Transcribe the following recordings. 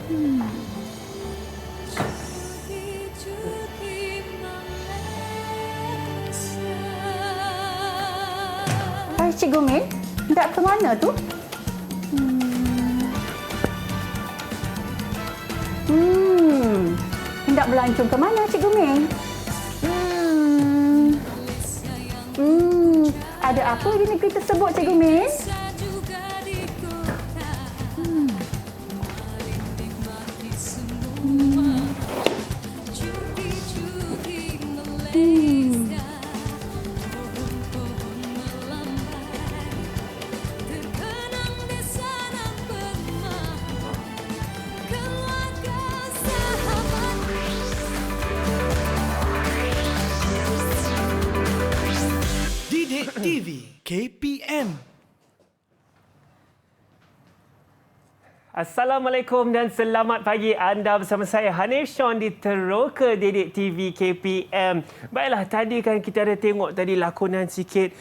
Hai, Cikgu Min. Hendak ke mana tu? Hendak melancong ke mana, Cikgu Min? Ada apa di negeri tersebut, Cikgu Min? Didik TV KPM. Assalamualaikum dan selamat pagi. Anda bersama saya Hanif Sean di Teroka Didik TV KPM. Baiklah, tadi kan kita ada tengok tadi lakonan sikit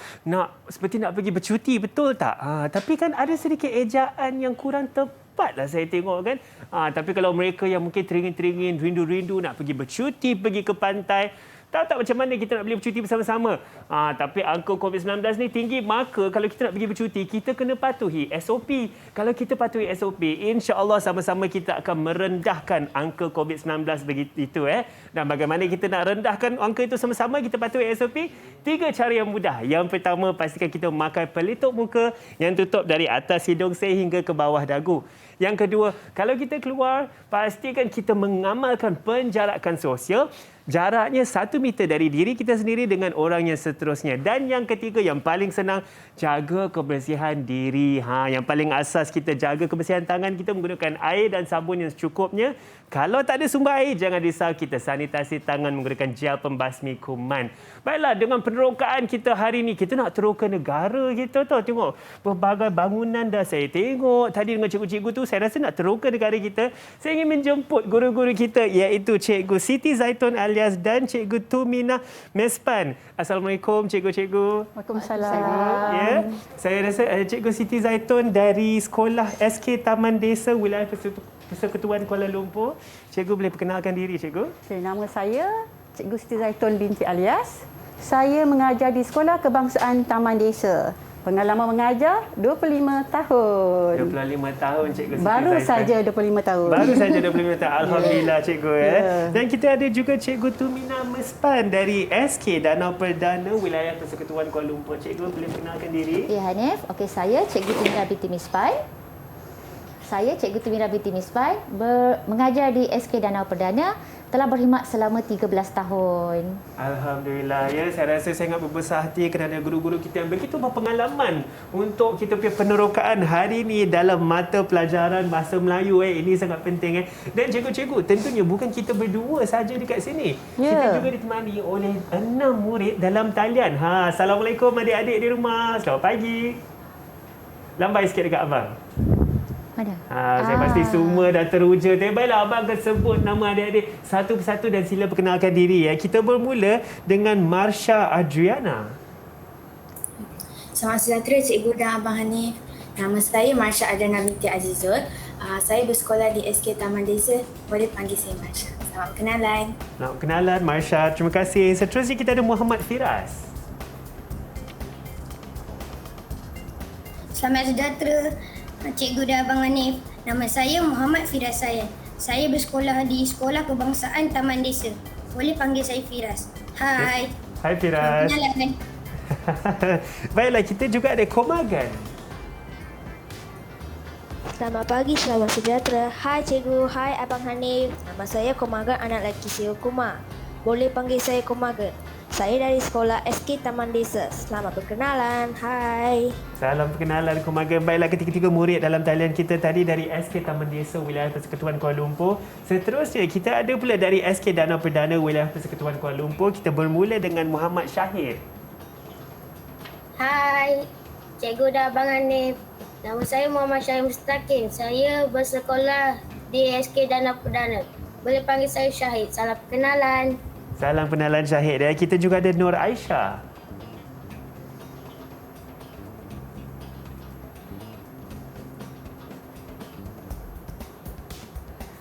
seperti nak pergi bercuti, betul tak? Tapi kan ada sedikit ejaan yang kurang tepat lah saya tengok kan. Tapi kalau mereka yang mungkin teringin-teringin, rindu-rindu nak pergi bercuti, pergi ke pantai, tahu tak macam mana kita nak boleh bercuti bersama-sama? Tapi angka COVID-19 ni tinggi, maka kalau kita nak pergi bercuti, kita kena patuhi SOP. Kalau kita patuhi SOP, insya-Allah sama-sama kita akan merendahkan angka COVID-19 begitu. Dan bagaimana kita nak rendahkan angka itu sama-sama, kita patuhi SOP? 3 cara yang mudah. Yang pertama, pastikan kita memakai pelitup muka yang tutup dari atas hidung sehingga ke bawah dagu. Yang kedua, kalau kita keluar, pastikan kita mengamalkan penjarakan sosial. Jaraknya 1 meter dari diri kita sendiri dengan orang yang seterusnya. Dan yang ketiga, yang paling senang, jaga kebersihan diri. Yang paling asas, kita jaga kebersihan tangan kita menggunakan air dan sabun yang secukupnya. Kalau tak ada sumber air, jangan risau, kita sanitasi tangan menggunakan gel pembasmi kuman. Baiklah, dengan penerokaan kita hari ini, kita nak teroka negara kita tahu. Tengok berbagai bangunan dah saya tengok. Tadi dengan cikgu-cikgu tu, saya rasa nak teroka negara kita. Saya ingin menjemput guru-guru kita, iaitu Cikgu Siti Zaitun alias dan Cikgu Tumina Mespan. Assalamualaikum cikgu-cikgu. Waalaikumsalam. Ya, saya rasa Cikgu Siti Zaitun dari Sekolah SK Taman Desa Wilayah Persekutuan Kuala Lumpur. Cikgu boleh perkenalkan diri, cikgu? Okay, nama saya Cikgu Siti Zaitun binti Alias. Saya mengajar di Sekolah Kebangsaan Taman Desa. Pengalaman mengajar 25 tahun. 25 tahun Cikgu Siti Baru Zaitun. saja 25 tahun. Baru saja 25 tahun. Alhamdulillah cikgu. Dan kita ada juga Cikgu Tumina Mespan dari SK Danau Perdana Wilayah Persekutuan Kuala Lumpur. Cikgu boleh perkenalkan diri? Ya Hanif, okey, saya Cikgu Tumina binti Mispai. Saya Cikgu Tumina binti Mispai mengajar di SK Danau Perdana, telah berkhidmat selama 13 tahun. Alhamdulillah. Ya, saya rasa saya sangat berbesar hati kerana guru-guru kita yang begitu berpengalaman untuk kita punya penerokaan hari ini dalam mata pelajaran Bahasa Melayu. Ini sangat penting. Dan cikgu-cikgu, tentunya bukan kita berdua saja dekat sini. Ya. Kita juga ditemani oleh 6 murid dalam talian. Assalamualaikum adik-adik di rumah. Selamat pagi. Lambai sikit dekat abang. Mana? Saya pasti semua dah teruja. Baiklah, abang akan sebut nama adik-adik satu persatu dan sila perkenalkan diri. Kita bermula dengan Marsha Adriana. Selamat sejahtera Cikgu dan Abang Hanif. Nama saya Marsha Adriana binti Azizul. Saya bersekolah di SK Taman Desa. Boleh panggil saya Marsha. Selamat berkenalan. Selamat berkenalan Marsha. Terima kasih. Seterusnya kita ada Muhammad Firas. Selamat sejahtera Cikgu dan Abang Hanif. Nama saya Muhammad Firas Sayan. Saya bersekolah di Sekolah Kebangsaan Taman Desa. Boleh panggil saya Firas. Hai. Hai Firas. Perkenalan. Baiklah, kita juga ada Komagan. Selamat pagi, selamat sejahtera. Hai Cikgu, hai Abang Hanif. Nama saya Komagan, anak lelaki Sio Kumar. Boleh panggil saya Komagan. Saya dari Sekolah SK Taman Desa. Selamat berkenalan. Hai. Salam perkenalan Komagan. Baiklah, ketiga-tiga murid dalam talian kita tadi dari SK Taman Desa Wilayah Persekutuan Kuala Lumpur. Seterusnya, kita ada pula dari SK Danau Perdana Wilayah Persekutuan Kuala Lumpur. Kita bermula dengan Muhammad Syahir. Hai. Cikgu dan Abang Hanif. Nama saya Muhammad Syahir Mustaqim. Saya bersekolah di SK Danau Perdana. Boleh panggil saya Syahid. Salam perkenalan. Salam perkenalan Syahid. Dan kita juga ada Nur Aisyah.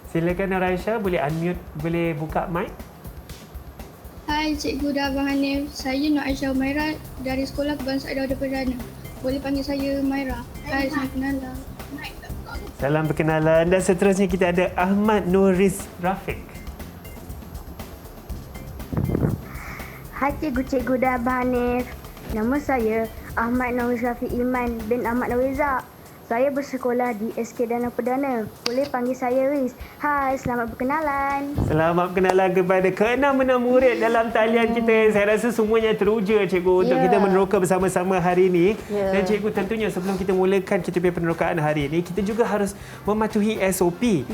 Silakan Raisha, boleh unmute, boleh buka mic. Hai Cikgu dan Abang Hanif, saya Nur Aisyah Umairah dari Sekolah Kebangsaan Dawuda Perdana. Boleh panggil saya Maira. Hai, selamat kenalan. Salam perkenalan dan seterusnya kita ada Ahmad Nuris Rafiq. Hai cikgu-cikgu dan Abang Hanif. Nama saya Ahmad Nuris Rafiq Iman bin Ahmad Nawizak. Saya bersekolah di SK Danau Perdana. Boleh panggil saya Riz. Hai, selamat berkenalan. Selamat berkenalan kepada ke-6 murid dalam talian kita. Saya rasa semuanya teruja cikgu untuk kita meneroka bersama-sama hari ini. Dan cikgu tentunya sebelum kita mulakan kita punya penerokaan hari ini, kita juga harus mematuhi SOP.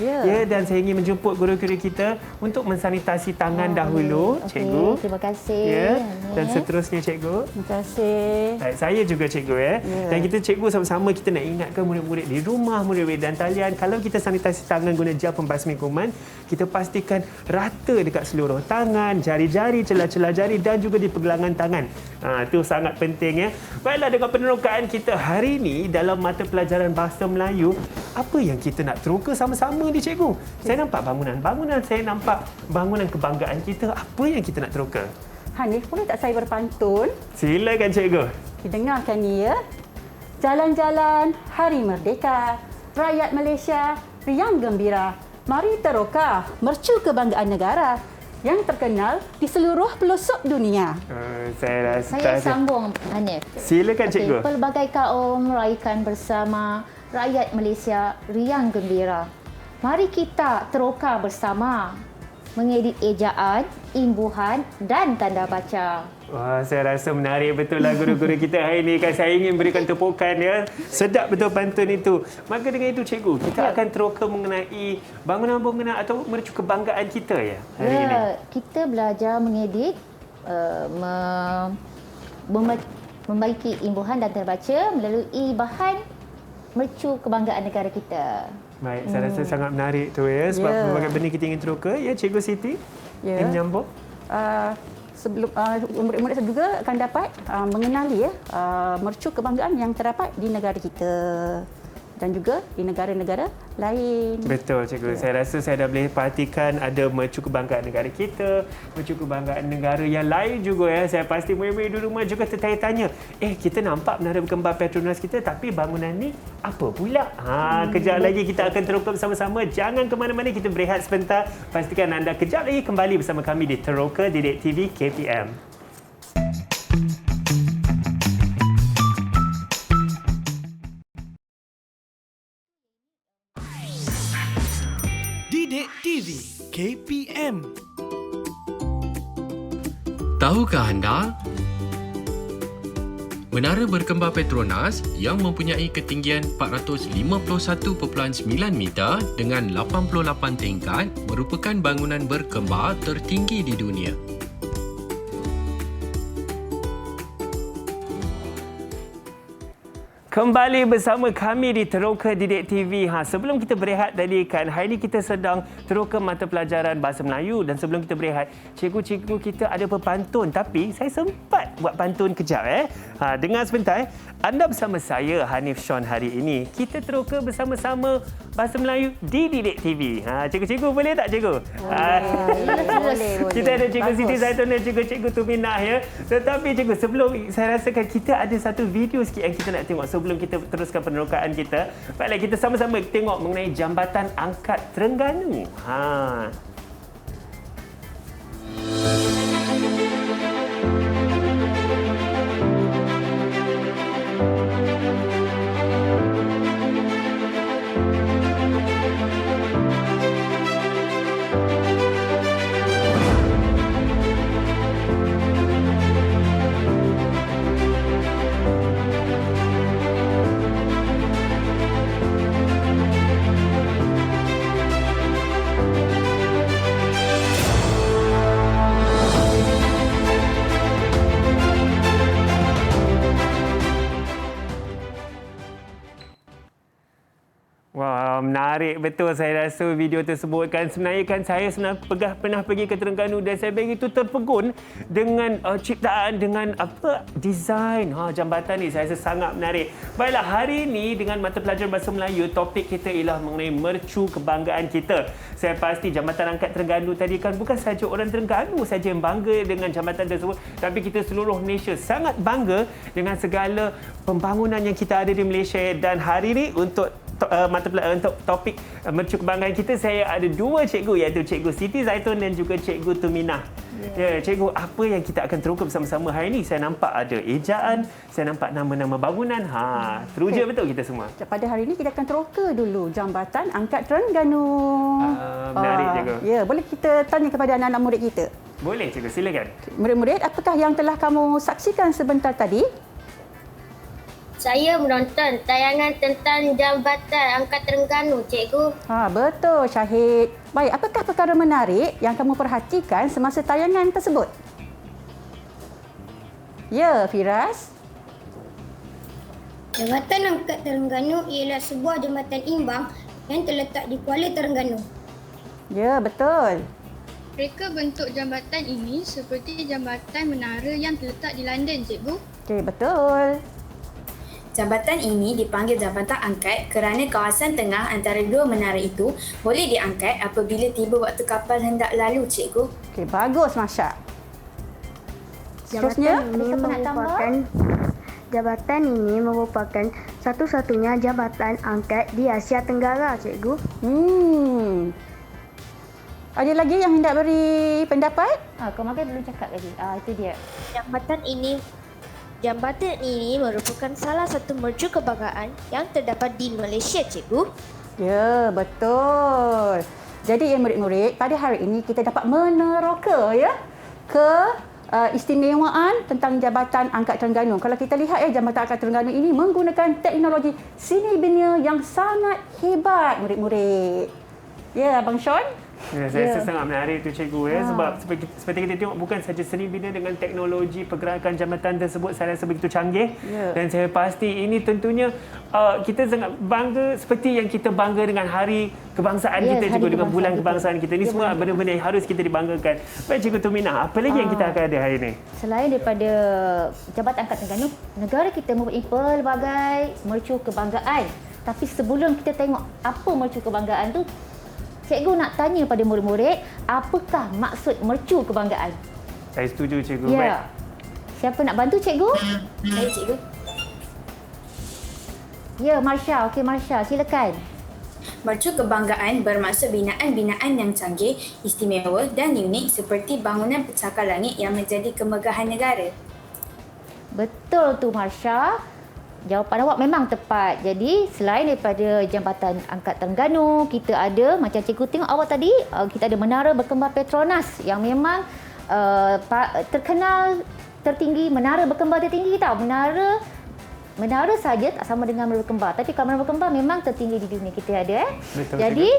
Dan saya ingin menjemput guru-guru kita untuk mensanitasi tangan dahulu, cikgu. Terima kasih. Dan seterusnya cikgu. Terima kasih. Baik, saya juga cikgu Dan kita cikgu sama-sama kita nak ingatkan murid-murid di rumah, murid-murid dan talian, kalau kita sanitasi tangan guna gel pembasmi kuman, kita pastikan rata dekat seluruh tangan, jari-jari, celah-celah jari dan juga di pergelangan tangan. Itu sangat penting Baiklah, dengan penerokaan kita hari ini dalam mata pelajaran Bahasa Melayu, apa yang kita nak teroka sama-sama ni cikgu? Saya nampak bangunan-bangunan, saya nampak bangunan kebanggaan kita. Apa yang kita nak teroka? Hanif, boleh tak saya berpantun? Silakan cikgu. Dengarkan ni ya. Jalan-jalan Hari Merdeka, rakyat Malaysia riang gembira. Mari teroka mercu kebanggaan negara yang terkenal di seluruh pelosok dunia. Saya rasa Saya sambung, Hanif. Silakan cikgu. Pelbagai kaum meraihkan bersama, rakyat Malaysia riang gembira. Mari kita teroka bersama, mengedit ejaan, imbuhan dan tanda baca. Wah, saya rasa menarik betul lah guru-guru kita hari ini. Kan saya ingin berikan tepukan Sedap betul pantun itu. Maka dengan itu cikgu, kita akan teroka mengenai bangunan-bangunan atau mercu kebanggaan kita hari ini. Kita belajar mengedit, membaiki imbuhan dan tanda baca melalui bahan mercu kebanggaan negara kita. Baik, saya rasa sangat menarik tu sebab berbagai benda kita ingin teroka. Cikgu Siti, ingin menyambung? Sebelum murid-murid juga akan dapat mengenali mercu kebanggaan yang terdapat di negara kita dan juga di negara-negara lain. Betul cikgu. Saya rasa saya dah boleh perhatikan ada mercu kebanggaan negara kita, mercu kebanggaan negara yang lain juga Saya pasti murid-murid di rumah juga tertanya-tanya, kita nampak Menara Berkembar Petronas kita, tapi bangunan ni apa pula? Kejap lagi kita akan teroka bersama-sama. Jangan ke mana-mana, kita berehat sebentar. Pastikan anda kejap lagi kembali bersama kami di Teroka Didik TV KPM. Didik TV KPM. Tahukah anda? Menara Berkembar Petronas yang mempunyai ketinggian 451.9 meter dengan 88 tingkat merupakan bangunan berkembar tertinggi di dunia. Kembali bersama kami di Teroka Didik TV. Sebelum kita berehat tadi kan, hari ini kita sedang teroka mata pelajaran Bahasa Melayu dan sebelum kita berehat, cikgu-cikgu kita ada berpantun tapi saya sempat buat pantun kejap Dengar sebentar. Anda bersama saya Hanif Sean hari ini. Kita teroka bersama-sama Bahasa Melayu di Didik TV. Cikgu-cikgu boleh tak cikgu? Boleh. Kita ada Cikgu Siti Zaitun dan Cikgu Tuminah Tetapi cikgu, sebelum saya rasakan kita ada satu video sikit yang kita nak tengok sebelum kita teruskan penerokaan kita. Baiklah, kita sama-sama tengok mengenai Jambatan Angkat Terengganu. Wah, menarik betul saya rasa video tersebut kan. Sebenarnya kan saya pernah pergi ke Terengganu dan saya begitu terpegun dengan ciptaan, dengan desain jambatan ni. Saya rasa sangat menarik. Baiklah, hari ini dengan mata pelajaran Bahasa Melayu, topik kita ialah mengenai mercu kebanggaan kita. Saya pasti Jambatan Angkat Terengganu tadi kan bukan saja orang Terengganu saja yang bangga dengan jambatan tersebut, tapi kita seluruh Malaysia sangat bangga dengan segala pembangunan yang kita ada di Malaysia. Dan hari ini untuk untuk topik mercu kebanggaan kita, saya ada dua cikgu, iaitu Cikgu Siti Zaitun dan juga Cikgu Tuminah. Ya, cikgu, apa yang kita akan teroka bersama-sama hari ini? Saya nampak ada ejaan, saya nampak nama-nama bangunan. Teruja betul kita semua. Pada hari ini kita akan teroka dulu Jambatan Angkat Terengganu. Menarik, cikgu. Ya, boleh kita tanya kepada anak-anak murid kita? Boleh, cikgu, silakan. Murid-murid, apakah yang telah kamu saksikan sebentar tadi? Saya menonton tayangan tentang Jambatan Angkat Terengganu, cikgu. Betul, Syahid. Baik, apakah perkara menarik yang kamu perhatikan semasa tayangan tersebut? Ya, Firas. Jambatan Angkat Terengganu ialah sebuah jambatan imbang yang terletak di Kuala Terengganu. Ya, betul. Reka bentuk jambatan ini seperti jambatan menara yang terletak di London, cikgu. Okey, betul. Jambatan ini dipanggil jambatan angkat kerana kawasan tengah antara dua menara itu boleh diangkat apabila tiba waktu kapal hendak lalu, cikgu. Okey, bagus, Masya. Seterusnya, Jabatan ini merupakan satu-satunya jabatan angkat di Asia Tenggara, cikgu. Ada lagi yang hendak beri pendapat? Kau makan belum cakap lagi. Itu dia. Jambatan ini merupakan salah satu mercu kebanggaan yang terdapat di Malaysia, cikgu. Ya, betul. Jadi ya murid-murid, pada hari ini kita dapat meneroka istimewaan tentang Jambatan Angkat Terengganu. Kalau kita lihat Jambatan Angkat Terengganu ini menggunakan teknologi seni bina yang sangat hebat, murid-murid. Ya, Abang Sean? Ya, saya rasa sangat menarik tu, cikgu. Sebab seperti kita tengok, bukan saja seni bina dengan teknologi pergerakan jambatan tersebut saya rasa begitu canggih. Dan saya pasti ini tentunya kita sangat bangga seperti yang kita bangga dengan hari kebangsaan kita, cikgu, dengan bulan kebangsaan kita. Ini semua benda-benda yang harus kita dibanggakan. Baik, Cikgu Tuminah, apa lagi yang kita akan ada hari ini? Selain daripada Jambatan Angkat Terengganu, negara kita mempunyai pelbagai mercu kebanggaan. Tapi sebelum kita tengok apa mercu kebanggaan tu, cikgu nak tanya pada murid-murid, apakah maksud mercu kebanggaan? Saya setuju, cikgu. Ya. Baik. Siapa nak bantu, cikgu? Baik, cikgu. Ya, Marsha. Okey, Marsha, silakan. Mercu kebanggaan bermaksud binaan-binaan yang canggih, istimewa dan unik seperti bangunan pencakar langit yang menjadi kemegahan negara. Betul tu, Marsha. Jawapan awak memang tepat. Jadi, selain daripada Jambatan Angkat Terengganu, kita ada, macam cikgu tengok awak tadi, kita ada Menara Berkembar Petronas yang memang terkenal tertinggi, menara berkembar tertinggi tahu. Menara saja tak sama dengan menara berkembar. Tapi kalau menara berkembar memang tertinggi di dunia kita ada. Betul. Jadi,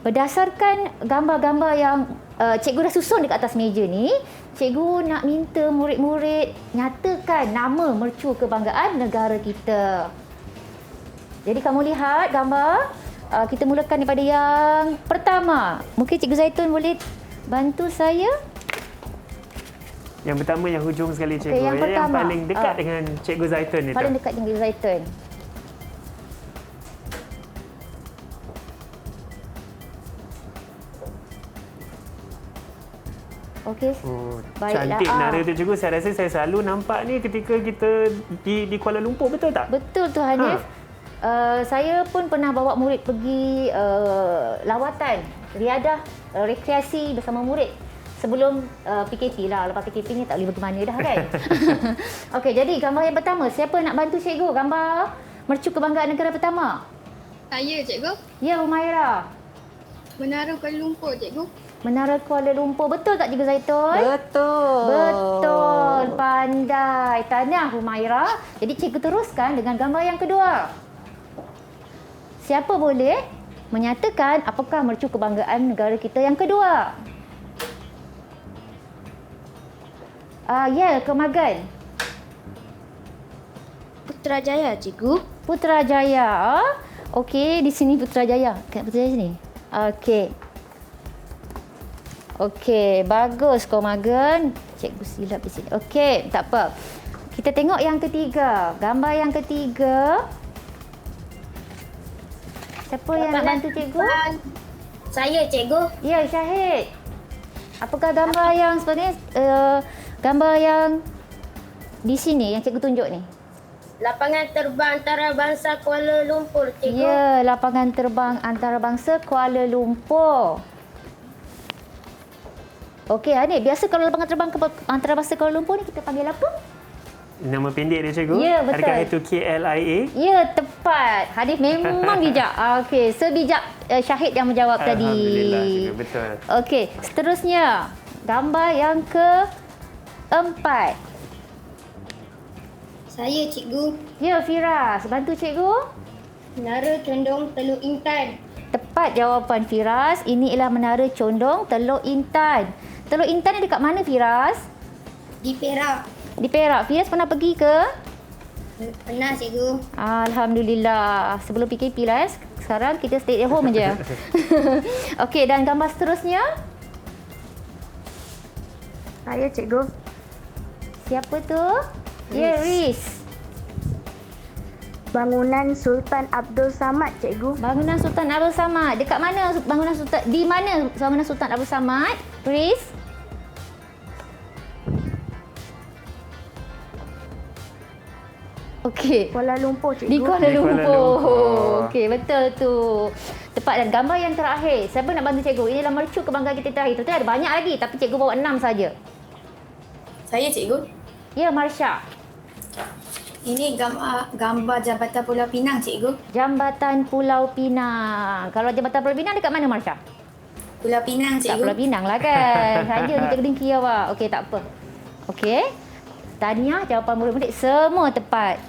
berdasarkan gambar-gambar yang cikgu dah susun dekat atas meja ni, cikgu nak minta murid-murid nyatakan nama mercu kebanggaan negara kita. Jadi kamu lihat gambar, kita mulakan daripada yang pertama. Mungkin Cikgu Zaitun boleh bantu saya? Yang pertama yang hujung sekali, cikgu. Yang pertama. Yang paling dekat dengan Cikgu Zaitun itu. Paling dekat dengan Cikgu Zaitun. Okey. Cantik menara tu, cikgu. Saya rasa saya selalu nampak ni ketika kita di Kuala Lumpur, betul tak? Betul tu, Hanif. Saya pun pernah bawa murid pergi lawatan, riadah, rekreasi bersama murid. Sebelum PKP lah. Lepas PKP ni tak boleh pergi mana dah kan. Okey, jadi gambar yang pertama. Siapa nak bantu cikgu? Gambar mercu kebanggaan negara pertama. Saya, cikgu. Ya, Humaira. Menara Kuala Lumpur, cikgu. Menara Kuala Lumpur. Betul tak, Cikgu Zaitun? Betul. Betul. Pandai. Tahniah, Humaira. Jadi cikgu teruskan dengan gambar yang kedua. Siapa boleh menyatakan apakah mercu kebanggaan negara kita yang kedua? Ya, Kemagan. Putrajaya, cikgu. Putrajaya. Okey, di sini Putrajaya. Kat Putrajaya sini. Okey. Okey, bagus Komagen. Cikgu silap di sini. Okey, tak apa. Kita tengok yang ketiga. Gambar yang ketiga. Siapa yang nak bantu cikgu? Saya, cikgu. Ya, Syahid. Apakah gambar yang sebenarnya gambar yang di sini yang cikgu tunjuk ni? Lapangan terbang antarabangsa Kuala Lumpur, cikgu. Ya, lapangan terbang antarabangsa Kuala Lumpur. Okey, Hanif, biasa kalau lapangan terbang antarabangsa Kuala Lumpur ni kita panggil apa? Nama pendek dia, cikgu? Ya, betul. Adakah itu KLIA? Ya, tepat. Hanif memang bijak. Okey, sebijak Syahid yang menjawab tadi. Alhamdulillah, cikgu. Betul. Okey, seterusnya. Gambar yang keempat. Saya, cikgu. Ya, Firas. Bantu cikgu. Menara Condong Teluk Intan. Tepat jawapan Firas. Ini ialah Menara Condong Teluk Intan. Teluk Intan ni dekat mana, Firas? Di Perak. Di Perak. Firas pernah pergi ke? Pernah, cikgu. Alhamdulillah. Sebelum PKP lah. Sekarang kita stay at home je. Okey, dan gambar seterusnya. Saya, cikgu. Siapa tu? Ya, Riz. Bangunan Sultan Abdul Samad, cikgu. Bangunan Sultan Abdul Samad. Dekat mana bangunan Sultan? Di mana bangunan Sultan Abdul Samad? Riz? Okey. Kuala Lumpur, cikgu. Di Kuala Di Kuala Lumpur. Lumpur. Okey, betul tu. Tepat. Dan gambar yang terakhir. Siapa nak bantu cikgu? Inilah mercu kebanggaan kita terakhir. Tentu ada banyak lagi tapi cikgu bawa 6 saja. Saya, cikgu. Ya, Marsha. Ini gambar Jabatan Pulau Pinang, cikgu. Jambatan Pulau Pinang. Kalau Jambatan Pulau Pinang dekat mana, Marsha? Pulau Pinang, Kat cikgu. Pulau Pinang lah kan. Saja kita kedengki awak. Okey, tak apa. Okey. Tahniah, jawapan murid-murid semua tepat.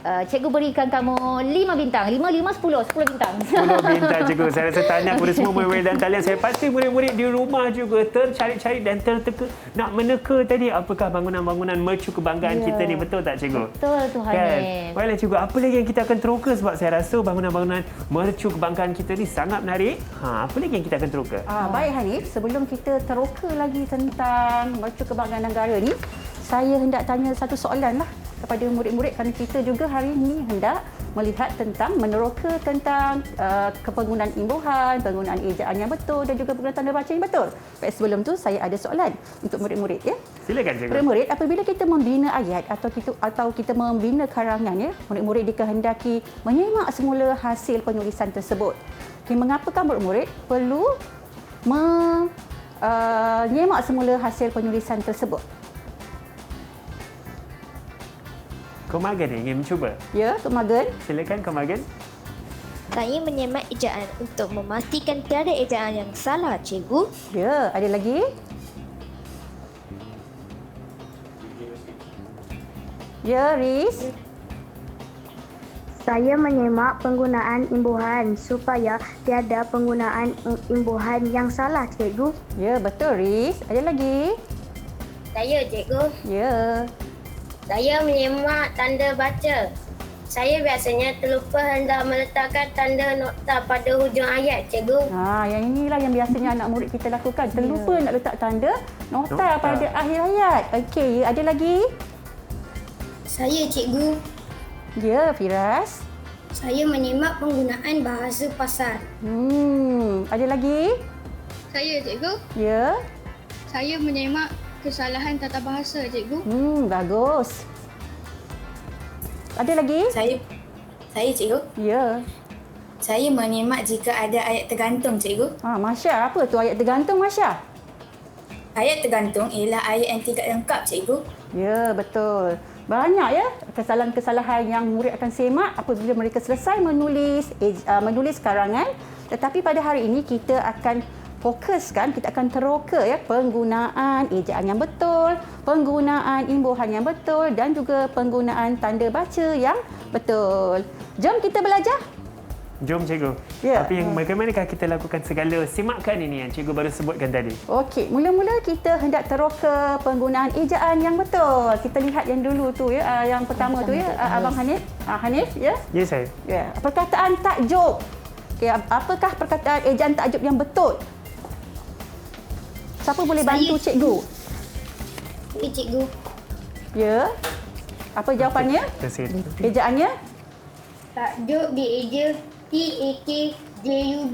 Cikgu berikan kamu 5 bintang. 5, 10 bintang. 10 bintang, cikgu. Saya rasa tahniah kepada semua murid-murid dan talian. Saya pasti murid-murid di rumah juga tercari-cari dan terteka nak meneka tadi apakah bangunan-bangunan mercu kebanggaan kita ni. Betul tak, cikgu? Betul tu, Hanif. Baiklah, cikgu. Apa lagi yang kita akan teroka sebab saya rasa bangunan-bangunan mercu kebanggaan kita ni sangat menarik. Apa lagi yang kita akan teroka? Baik Hanif, sebelum kita teroka lagi tentang mercu kebanggaan negara ni, saya hendak tanya satu soalan lah kepada murid-murid kerana kita juga hari ini hendak melihat tentang meneroka tentang kepenggunaan imbuhan, penggunaan ejaan yang betul dan juga penggunaan tanda baca yang betul. Baik, sebelum tu saya ada soalan untuk murid-murid ya. Silakan, cikgu. Murid-murid, apabila kita membina ayat atau kita membina karangan ya, murid-murid dikehendaki menyemak semula hasil penulisan tersebut. Okay, mengapakah murid-murid perlu menyemak semula hasil penulisan tersebut? Komagen ingin mencuba? Ya, Komagen. Silakan, Komagen. Saya menyemak ejaan untuk memastikan tiada ejaan yang salah, cikgu. Ya, ada lagi? Ya, Riz. Saya menyemak penggunaan imbuhan supaya tiada penggunaan imbuhan yang salah, cikgu. Ya, betul, Riz. Ada lagi? Saya, cikgu. Ya. Saya menyemak tanda baca. Saya biasanya terlupa hendak meletakkan tanda nokta pada hujung ayat, cikgu. Yang inilah yang biasanya anak murid kita lakukan. Terlupa nak letak tanda nokta pada akhir ayat. Okey, ada lagi? Saya, cikgu. Ya, Firas. Saya menyemak penggunaan bahasa pasar. Ada lagi? Saya, cikgu. Ya. Saya menyemak kesalahan tata bahasa, cikgu. Bagus. Ada lagi? Saya, cikgu. Ya. Saya menyemak jika ada ayat tergantung, cikgu. Masya, apa tu ayat tergantung, Masya? Ayat tergantung ialah ayat yang tidak lengkap, cikgu. Ya, betul. Banyak ya kesalahan-kesalahan yang murid akan semak apabila mereka selesai menulis karangan. Tetapi pada hari ini kita akan fokuskan, kita akan teroka ya penggunaan ejaan yang betul, penggunaan imbuhan yang betul dan juga penggunaan tanda baca yang betul. Jom kita belajar. Jom cikgu. Ya. Tapi bagaimanakah kita lakukan segala simakan ini yang cikgu baru sebutkan tadi? Okey, mula-mula kita hendak teroka penggunaan ejaan yang betul. Kita lihat yang dulu tu ya, yang pertama tu ya, Abang Hanif. Hanif, ya? Ya, saya. Ya, perkataan takjub. Okey, apakah perkataan ejaan takjub yang betul? Siapa boleh bantu cikgu? Cikgu. Ya. Apa jawapannya? Ejaannya? Takjub dieja TAKJUB.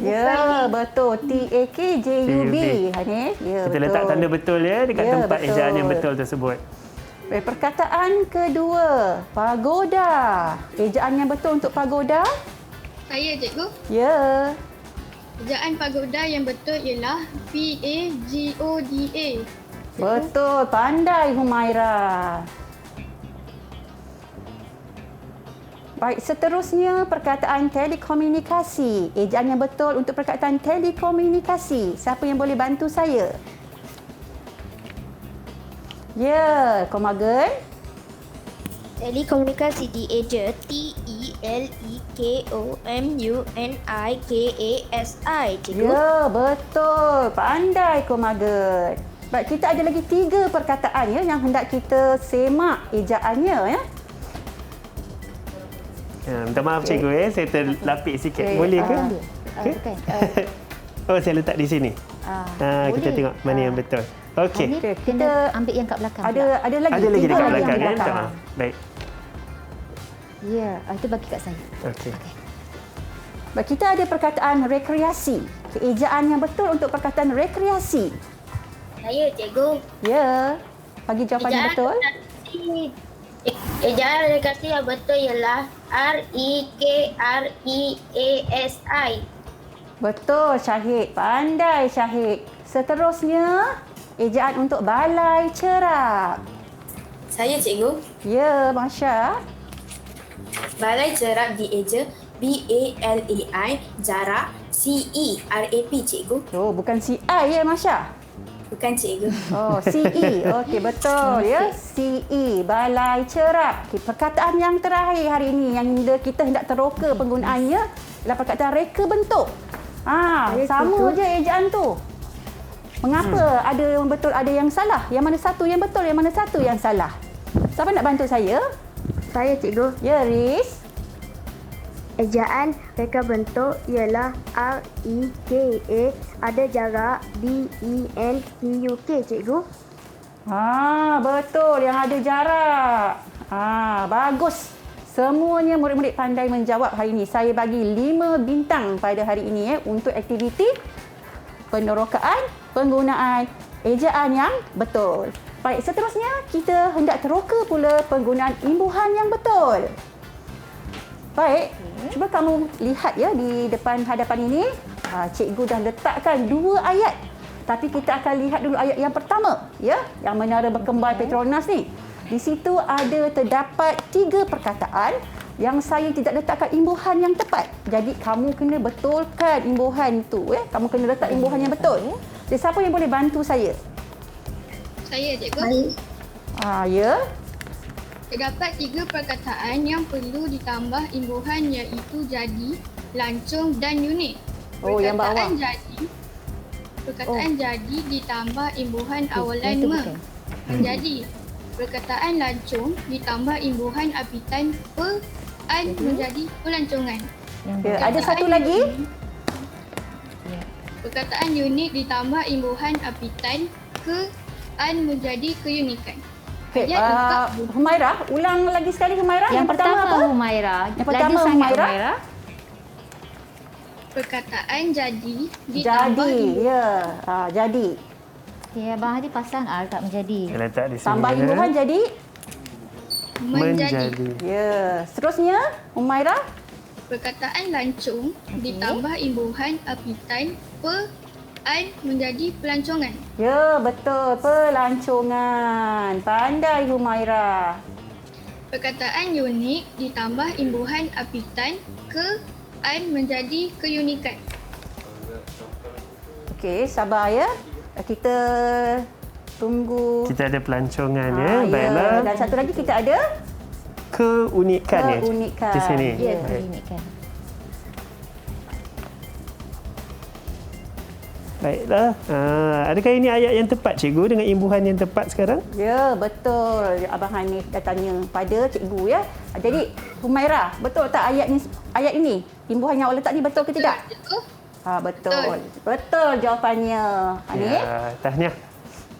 Ya, betul. TAKJUB. Hanif. Ya, kita betul. letak tanda betul ya dekat Ya, tempat betul. ejaan yang betul tersebut. Baik, perkataan kedua, pagoda. Ejaan yang betul untuk pagoda? Saya cikgu. Ya. Ejaan pagoda yang betul ialah PAGODA. Betul, pandai Humaira. Baik, seterusnya perkataan telekomunikasi. Ejaan yang betul untuk perkataan telekomunikasi. Siapa yang boleh bantu saya? Ya, Komagen. Telekomunikasi dieja TELEKOMUNIKASI. Cikgu. Ya, betul. Pandai Komagen. Baik, kita ada lagi 3 perkataan ya yang hendak kita semak ejaannya ya. Minta maaf cikgu saya terlapik sikit. Okey, Boleh ke? Bukan. Oh, saya letak di sini. Boleh. Kita tengok mana yang betul. Okey. Okey, kita ambil yang kat belakang. Ada lagi. Ada lagi 3 dekat yang belakang di kan? Minta maaf. Baik. Ya, itu bagi kat saya. Okey. Baik, kita ada perkataan rekreasi. Ejaan yang betul untuk perkataan rekreasi. Saya cikgu. Ya. Bagi jawapan yang betul. Ejaan rekreasi yang betul ialah REKREASI. Betul, Syahid. Pandai, Syahid. Seterusnya, ejaan untuk balai cerap. Saya cikgu. Ya, Masya. Balai cerap dieja BALAI jarak CERAP cikgu. Oh, bukan CI ya, Masya? Bukan cikgu. Oh, CE. Okey, betul ya. CE, balai cerap. Okay, perkataan yang terakhir hari ini yang kita hendak teroka penggunaannya ialah perkataan reka bentuk. Sama je ejaan tu. Mengapa ada yang betul, ada yang salah? Yang mana satu yang betul, yang mana satu yang salah? Siapa nak bantu saya? Saya cikgu. Ya, Riz. Ejaan reka bentuk ialah REKA, ada jarak BENTUK, cikgu. Betul, yang ada jarak. Bagus. Semuanya murid-murid pandai menjawab hari ini. Saya bagi 5 bintang pada hari ini untuk aktiviti penerokaan penggunaan ejaan yang betul. Baik, seterusnya kita hendak teroka pula penggunaan imbuhan yang betul. Baik, cuba kamu lihat ya di depan hadapan ini. Cikgu dah letakkan 2 ayat. Tapi kita akan lihat dulu ayat yang pertama, ya, yang Menara Berkembar Petronas ni. Di situ terdapat 3 perkataan yang saya tidak letakkan imbuhan yang tepat. Jadi kamu kena betulkan imbuhan tu, ya. Kamu kena letak imbuhan yang betul. Jadi siapa yang boleh bantu saya? Saya cikgu. Ya. Terdapat 3 perkataan yang perlu ditambah imbuhan iaitu jadi, lancung dan unit. Oh, yang bawah. Perkataan jadi ditambah imbuhan awalan menjadi. Perkataan lancung ditambah imbuhan apitan menjadi pelancongan. Ya, ada satu lagi. Perkataan unit ditambah imbuhan apitan menjadi keunikan. Okay, Humaira, ulang lagi sekali Humaira. Yang pertama apa? Humaira. Yang pertama Humaira. Perkataan jadi ditambah jadi. Ya, Abang Hadi pasang kat menjadi. Letak di sini. Tambah imbuhan jadi menjadi. Ya, seterusnya Humaira. Perkataan lancung ditambah imbuhan apitan menjadi pelancongan. Ya, betul. Pelancongan. Pandai Humaira. Perkataan unik ditambah imbuhan apitan menjadi keunikan. Okey, sabar ya. Kita tunggu. Kita ada pelancongan ya. Baiklah. Dan satu lagi kita ada keunikan ya. Keunikan. Di sini. Ya, keunikan. Baiklah. Adakah ini ayat yang tepat, cikgu, dengan imbuhan yang tepat sekarang? Ya, betul. Abang Hanif dah tanya pada cikgu ya. Jadi, Humairah, betul tak ayat ini? Imbuhan yang Allah letak ni betul ke tidak? Betul. Betul jawapannya. Hanif? Ya, tahniah.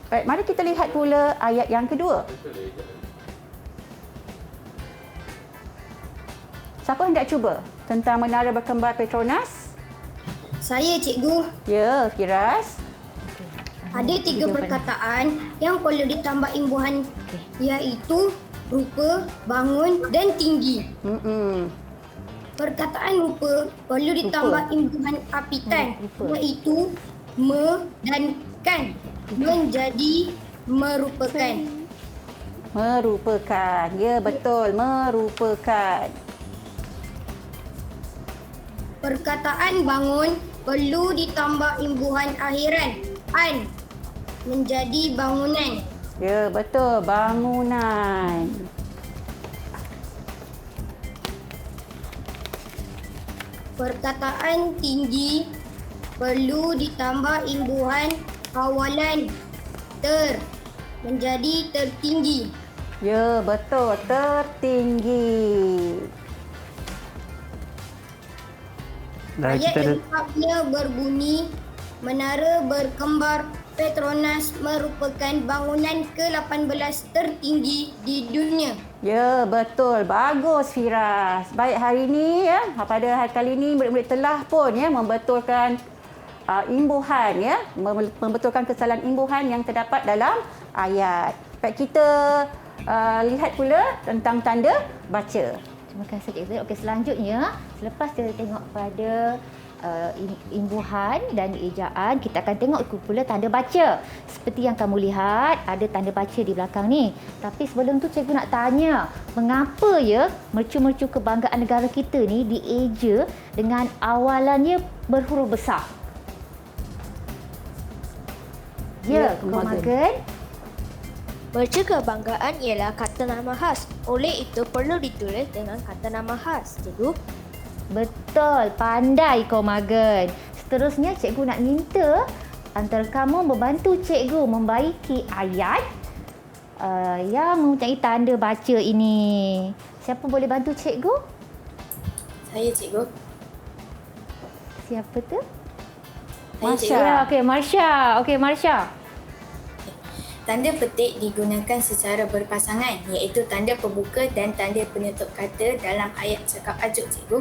Baik, mari kita lihat pula ayat yang kedua. Siapa hendak cuba tentang menara berkembar Petronas? Saya, cikgu. Ya, Firas. Ada 3 perkataan yang perlu ditambah imbuhan iaitu rupa, bangun dan tinggi. Perkataan rupa perlu ditambah imbuhan apitan iaitu me dan kan menjadi merupakan. Merupakan. Ya, betul. Merupakan. Perkataan bangun perlu ditambah imbuhan akhiran an menjadi bangunan. Ya, betul. Bangunan. Perkataan tinggi perlu ditambah imbuhan kawalan ter menjadi tertinggi. Ya, betul. Tertinggi. Ayat lengkapnya berbunyi, menara berkembar Petronas merupakan bangunan ke-18 tertinggi di dunia. Ya, betul. Bagus, Firas. Baik, hari ini ya, pada hari kali ini murid-murid telah pun ya membetulkan imbuhan ya, membetulkan kesalahan imbuhan yang terdapat dalam ayat. Baik, kita lihat pula tentang tanda baca. Terima kasih, Cikgu. Okey, selanjutnya, selepas kita tengok pada imbuhan dan ejaan, kita akan tengok pula tanda baca. Seperti yang kamu lihat, ada tanda baca di belakang ni. Tapi sebelum tu, cikgu nak tanya, mengapa ya mercu-mercu kebanggaan negara kita ni dieja dengan awalannya berhuruf besar? Ya, Komagen. Mercu kebanggaan ialah kata nama khas. Oleh itu perlu ditulis dengan kata nama khas. Cikgu? Betul, pandai Komagen. Seterusnya, cikgu nak minta antara kamu membantu cikgu membaiki ayat yang mempunyai tanda baca ini. Siapa boleh bantu cikgu? Saya, cikgu. Siapa tu? Marsha. Okey, Marsha. Okey, Marsha. Tanda petik digunakan secara berpasangan iaitu tanda pembuka dan tanda penutup kata dalam ayat cakap ajuk, cikgu.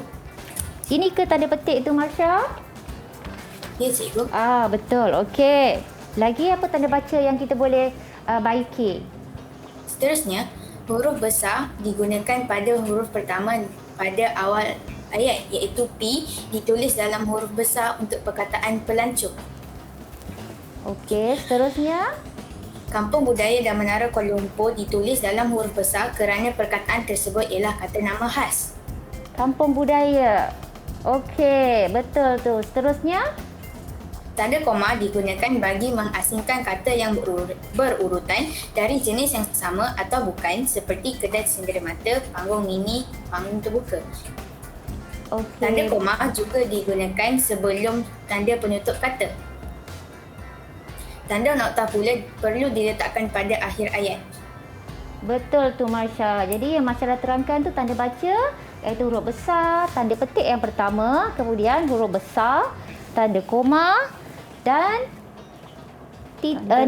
Ini ke tanda petik tu, Marsha? Ya, cikgu. Betul. Okey. Lagi apa tanda baca yang kita boleh baiki? Seterusnya, huruf besar digunakan pada huruf pertama pada awal ayat iaitu P ditulis dalam huruf besar untuk perkataan pelancong. Okey, seterusnya. Kampung Budaya dan Menara Kuala Lumpur ditulis dalam huruf besar kerana perkataan tersebut ialah kata nama khas. Kampung Budaya. Okey, betul tu. Seterusnya. Tanda koma digunakan bagi mengasingkan kata yang berurutan dari jenis yang sama atau bukan seperti kedai cenderamata, panggung mini, panggung terbuka. Okay. Tanda koma juga digunakan sebelum tanda penutup kata. Tanda noktah pula perlu diletakkan pada akhir ayat. Betul tu, Marsha. Jadi yang Marsha dah terangkan tu tanda baca iaitu huruf besar, tanda petik yang pertama, kemudian huruf besar, tanda koma dan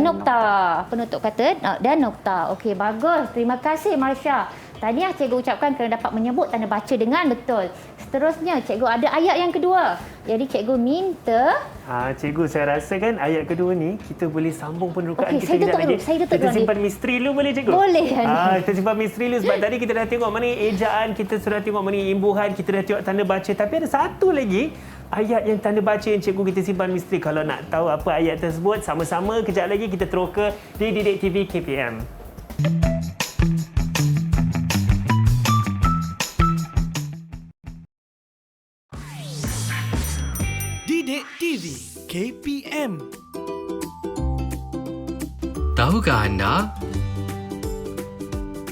nokta, penutup kata dan nokta. Okey, bagus. Terima kasih, Marsha. Tahniah cikgu ucapkan kerana dapat menyebut tanda baca dengan betul. Seterusnya, cikgu ada ayat yang kedua. Jadi cikgu minta... Cikgu, saya rasa kan ayat kedua ni kita boleh sambung penerokaan kita kejap lagi. Kita simpan misteri dulu boleh, cikgu? Boleh. Kita simpan misteri dulu sebab tadi kita dah tengok mana ejaan, kita sudah tengok mana imbuhan, kita dah tengok tanda baca. Tapi ada satu lagi ayat yang tanda baca yang cikgu kita simpan misteri. Kalau nak tahu apa ayat tersebut, sama-sama kejap lagi kita teroka di Didik TV KPM. Didik TV KPM. Tahukah anda?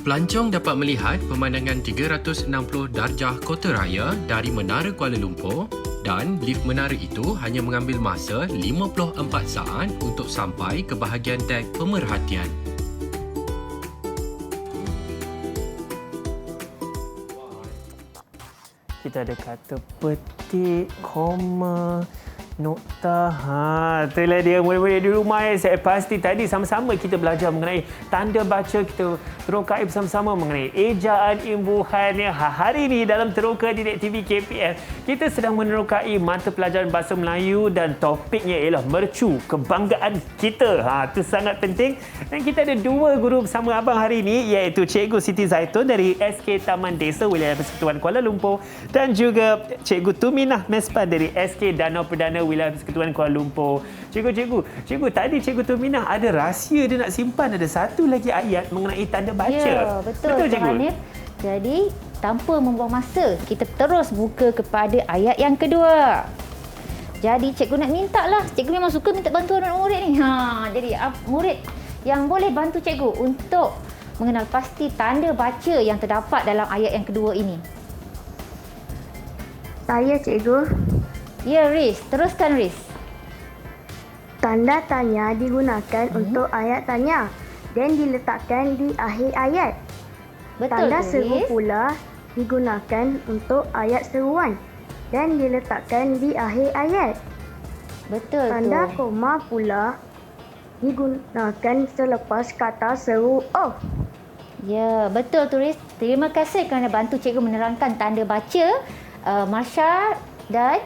Pelancong dapat melihat pemandangan 360 darjah kota raya dari Menara Kuala Lumpur Dan lift menara itu hanya mengambil masa 54 saat untuk sampai ke bahagian dek pemerhatian. Kita ada kata petik, koma, nokta. Itulah dia murid-murid di rumah. Saya pasti tadi sama-sama kita belajar mengenai tanda baca. Kita terokai bersama-sama mengenai ejaan imbuhan. Hari ini dalam Teroka Didik TV KPM, kita sedang menerokai mata pelajaran Bahasa Melayu dan topiknya ialah mercu kebanggaan kita. Itu sangat penting. Dan kita ada dua guru bersama abang hari ini, iaitu Cikgu Siti Zaitun dari SK Taman Desa Wilayah Persekutuan Kuala Lumpur dan juga Cikgu Tuminah Mespan dari SK Danau Perdana Wilayah Persekutuan Kuala Lumpur. Cikgu, tadi Cikgu Tuminah ada rahsia dia nak simpan, ada satu lagi ayat mengenai tanda baca. Ya, betul Cikgu. Hanif. Jadi, tanpa membuang masa, kita terus buka kepada ayat yang kedua. Jadi, cikgu nak minta lah. Cikgu memang suka minta bantuan murid ni. Jadi, murid yang boleh bantu cikgu untuk mengenal pasti tanda baca yang terdapat dalam ayat yang kedua ini. Saya, cikgu. Ya, Riz. Teruskan, Riz. Tanda tanya digunakan untuk ayat tanya dan diletakkan di akhir ayat. Betul, Tanda tu, seru Riz. pula digunakan untuk ayat seruan dan diletakkan di akhir ayat. Betul Tanda tu. koma pula digunakan selepas kata seru oh. Ya, betul tu, Riz. Terima kasih kerana bantu cikgu menerangkan tanda baca. Marsha dan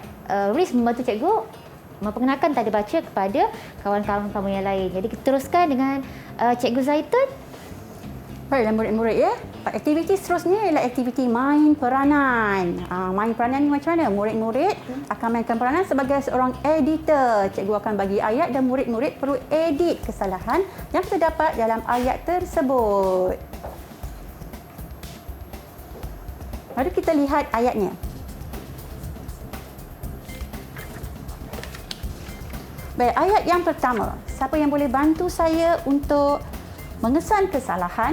Riz membantu cikgu memperkenalkan tanda baca kepada kawan-kawan kamu yang lain. Jadi kita teruskan dengan Cikgu Zaitun. Baiklah murid-murid ya. Aktiviti seterusnya ialah aktiviti main peranan. Main peranan ni macam mana? Murid-murid akan mainkan peranan sebagai seorang editor. Cikgu akan bagi ayat dan murid-murid perlu edit kesalahan yang terdapat dalam ayat tersebut. Mari kita lihat ayatnya. Baik, ayat yang pertama. Siapa yang boleh bantu saya untuk mengesan kesalahan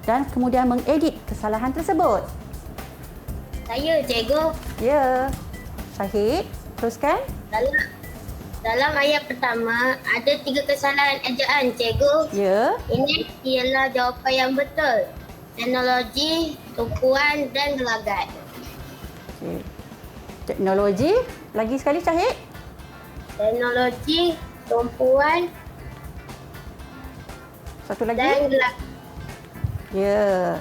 dan kemudian mengedit kesalahan tersebut? Saya, cikgu. Ya. Syahid, teruskan. Dalam ayat pertama, ada 3 kesalahan ejaan, cikgu. Ya. Ini ialah jawapan yang betul. Teknologi, tumpuan dan gelagat. Okay. Teknologi. Lagi sekali, Syahid. Teknologi, tumpuan Satu lagi. dan gelagat. Ya.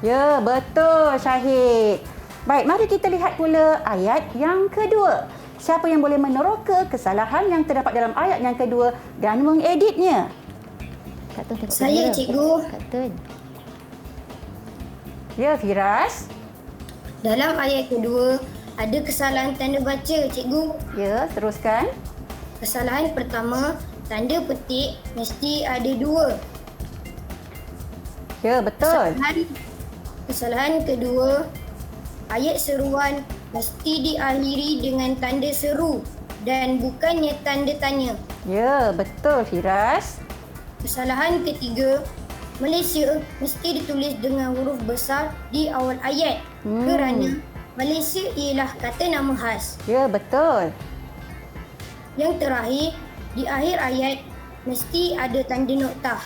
Ya, betul Syahid. Baik, mari kita lihat pula ayat yang kedua. Siapa yang boleh meneroka kesalahan yang terdapat dalam ayat yang kedua dan mengeditnya? Kak Tun tengok Saya, kamera. cikgu. Kak Tun. Ya, Firas. Dalam ayat kedua, ada kesalahan tanda baca, cikgu. Ya, teruskan. Kesalahan pertama, tanda petik mesti ada 2. Ya, betul. Kesalahan kedua, ayat seruan mesti diakhiri dengan tanda seru dan bukannya tanda tanya. Ya, betul Firas. Kesalahan ketiga, Malaysia mesti ditulis dengan huruf besar di awal ayat kerana Malaysia ialah kata nama khas. Ya, betul. Yang terakhir, di akhir ayat mesti ada tanda noktah.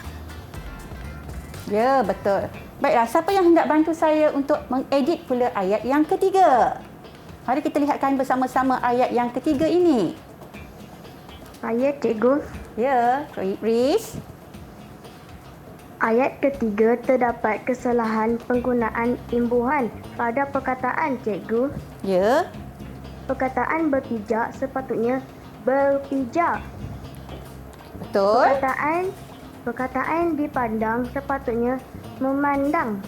Ya, betul. Baiklah, siapa yang hendak bantu saya untuk mengedit pula ayat yang ketiga? Mari kita lihatkan bersama-sama ayat yang ketiga ini. Saya, cikgu. Ya, Riz. Ayat ketiga terdapat kesalahan penggunaan imbuhan pada perkataan, cikgu. Ya. Perkataan berpijak sepatutnya berpijak. Betul. Perkataan dipandang sepatutnya memandang.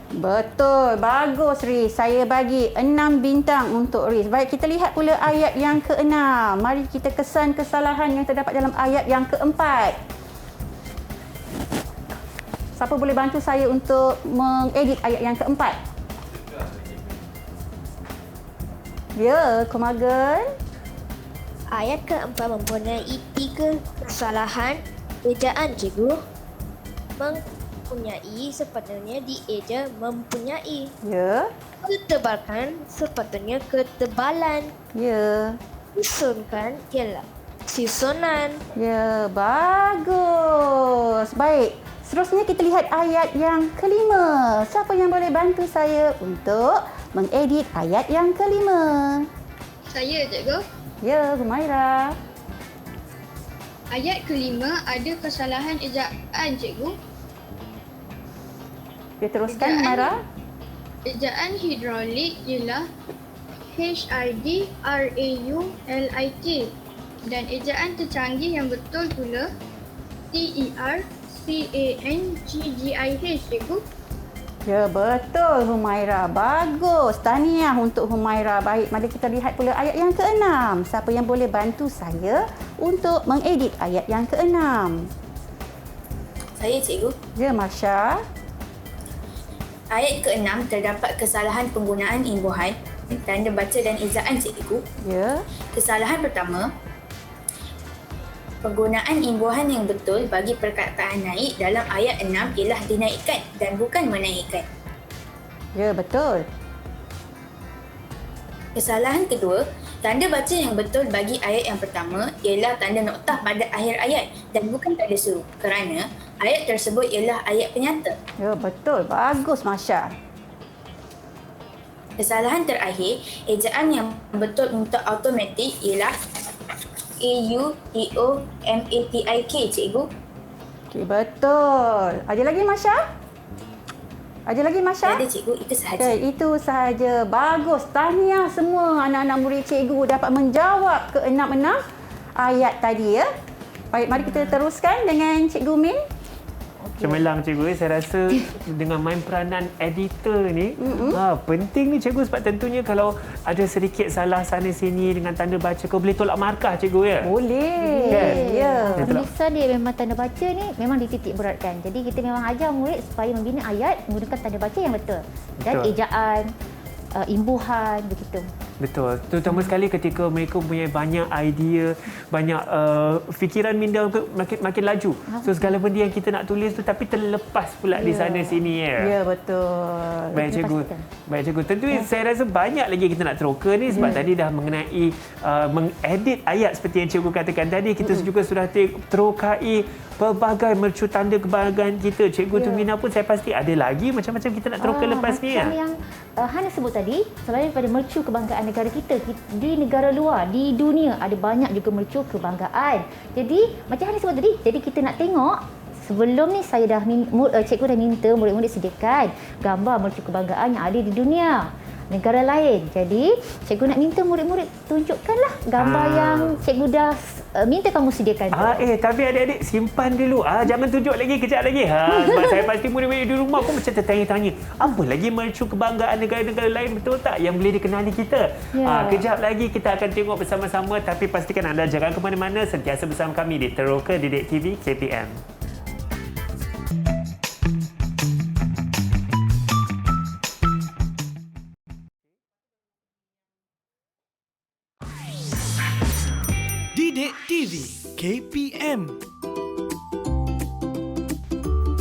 Betul. Bagus, Riz. Saya bagi 6 bintang untuk Riz. Baik, kita lihat pula ayat yang ke-6. Mari kita kesan kesalahan yang terdapat dalam ayat yang ke-4. Siapa boleh bantu saya untuk mengedit ayat yang ke-4? Ya, Komagen. Ayat ke-4 mempunyai 3 kesalahan ejaan, cikgu. Mempunyai sepatutnya dieja mempunyai. Ya. Ketebalkan sepatutnya ketebalan. Ya. Susunkan ialah susunan. Ya, bagus. Baik. Seterusnya kita lihat ayat yang kelima. Siapa yang boleh bantu saya untuk mengedit ayat yang kelima? Saya, cikgu. Ya, Humaira. Ayat kelima ada kesalahan ejaan, cikgu. Dia teruskan, Humaira. Ejaan hidrolik ialah HIDRAULIK dan ejaan tercanggih yang betul pula TERCANGGIH, cikgu. Ya, betul Humaira. Bagus. Tahniah untuk Humaira. Baik, mari kita lihat pula ayat yang ke-6. Siapa yang boleh bantu saya untuk mengedit ayat yang ke-6? Saya, cikgu. Ya, Masya. Ayat ke-6 terdapat kesalahan penggunaan imbuhan, tanda baca dan ejaan, cikgu. Ya. Kesalahan pertama, penggunaan imbuhan yang betul bagi perkataan naik dalam ayat 6 ialah dinaikkan dan bukan menaikkan. Ya, betul. Kesalahan kedua, tanda baca yang betul bagi ayat yang pertama ialah tanda noktah pada akhir ayat dan bukan tanda suruh kerana ayat tersebut ialah ayat penyata. Ya, betul. Bagus, Masya. Kesalahan terakhir, ejaan yang betul untuk automatik ialah AUTOMATIK, cikgu. Okey, betul. Ada lagi, Masya? Ada lagi, Masya? Ada, cikgu. Itu sahaja. Okay, itu sahaja. Bagus. Tahniah semua anak-anak murid cikgu dapat menjawab ke-6 ayat tadi, ya. Baik, mari kita teruskan dengan Cikgu Min. Cemerlang, cikgu. Saya rasa dengan main peranan editor ni, penting ni, cikgu, sebab tentunya kalau ada sedikit salah sana sini dengan tanda baca, kau boleh tolak markah, cikgu, ya? Boleh. Kan? Ya. Penulisan dia memang tanda baca ni memang dititik beratkan. Jadi kita memang ajar murid supaya membina ayat menggunakan tanda baca yang betul. Dan Betul. ejaan, imbuhan, begitu. Betul. Terutama sekali ketika mereka punya banyak idea, banyak fikiran minda makin laju. So segala benda yang kita nak tulis tu tapi terlepas pula di sana sini, ya. Ya, betul. Baik, cikgu. Baik, cikgu. Tentu saya rasa banyak lagi kita nak teroka ni sebab tadi dah mengenai mengedit ayat seperti yang cikgu katakan tadi. Kita juga sudah terokai pelbagai mercu tanda kebanggaan kita. Cikgu Tumina pun saya pasti ada lagi macam-macam kita nak teroka lepas ni, ya. Macam yang Hana sebut tadi, selain daripada mercu kebanggaan negara kita, di negara luar, di dunia ada banyak juga mercu kebanggaan. Jadi macam Hana sebut tadi, jadi kita nak tengok sebelum ni saya dah cikgu dah minta murid-murid sediakan gambar mercu kebanggaan yang ada di dunia negara lain. Jadi cikgu nak minta murid-murid tunjukkanlah gambar yang cikgu dah minta kamu sediakan. Tapi adik-adik simpan dulu. Jangan tunjuk lagi, kejap lagi. Sebab saya pasti murid-murid di rumah pun macam tertanya-tanya. Apa lagi mercu kebanggaan negara-negara lain, betul tak yang boleh dikenali kita? Kejap lagi kita akan tengok bersama-sama, tapi pastikan anda jangan ke mana-mana, sentiasa bersama kami di Teroka Didik TV KPM. Didik TV KPM.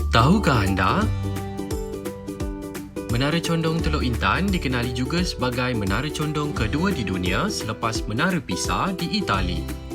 Tahukah anda? Menara Condong Teluk Intan dikenali juga sebagai menara condong kedua di dunia selepas Menara Pisa di Itali.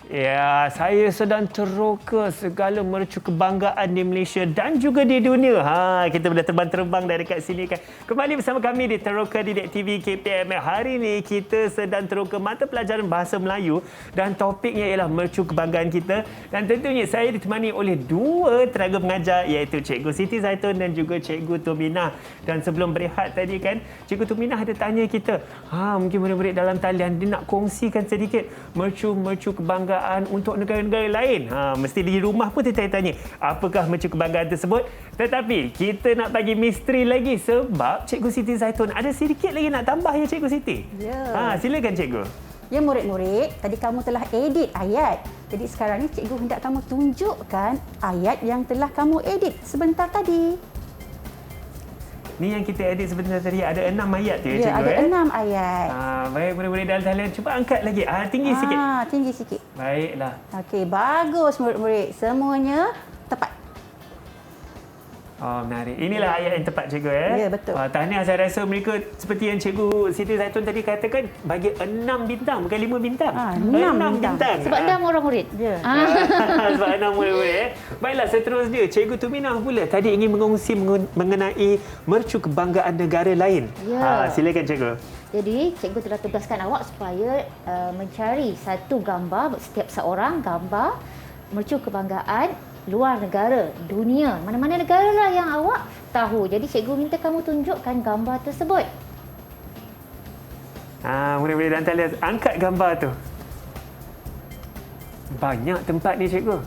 Ya, saya sedang teroka segala mercu kebanggaan di Malaysia dan juga di dunia. Kita dah terbang-terbang dari kat sini kan. Kembali bersama kami di Teroka Didik TV KPM. Hari ini kita sedang teroka mata pelajaran Bahasa Melayu dan topiknya ialah mercu kebanggaan kita. Dan tentunya saya ditemani oleh dua tenaga pengajar iaitu Cikgu Siti Zaitun dan juga Cikgu Tumina. Dan sebelum berehat tadi kan, Cikgu Tumina ada tanya kita, mungkin murid-murid dalam talian dia nak kongsikan sedikit mercu kebanggaan untuk negara-negara lain. Mesti di rumah pun tanya, apakah mercu kebanggaan tersebut? Tetapi kita nak bagi misteri lagi sebab Cikgu Siti Zaitun ada sedikit lagi nak tambah, ya Cikgu Siti? Ya. Silakan Cikgu. Ya, murid-murid, tadi kamu telah edit ayat. Jadi sekarang ni cikgu hendak kamu tunjukkan ayat yang telah kamu edit sebentar tadi. Ni yang kita edit sebentar tadi ada 6 ayat tu ya, Ya, cikgu. ada 6 ayat. Baik, murid-murid dalam talian cuba angkat lagi. Tinggi sikit. Tinggi sikit. Baiklah. Okey, bagus murid-murid. Semuanya tepat. Oh, menarik. Inilah ayat yang tepat, cikgu. Ya, betul. Tahniah, saya rasa mereka seperti yang cikgu Siti Zaitun tadi katakan, bagi 6 bintang, bukan 5 bintang. 6 bintang. Sebab 6 orang murid. Ya. Sebab 6 murid. Baiklah, seterusnya. Cikgu Tuminah pula tadi ingin mengongsi mengenai mercu kebanggaan negara lain. Ya. Silakan, cikgu. Jadi, cikgu telah tugaskan awak supaya mencari satu gambar, setiap seorang gambar mercu kebanggaan luar negara, dunia. Mana-mana negara lah yang awak tahu. Jadi, cikgu minta kamu tunjukkan gambar tersebut. Murid-murid dan talian, angkat gambar tu. Banyak tempat ni, cikgu.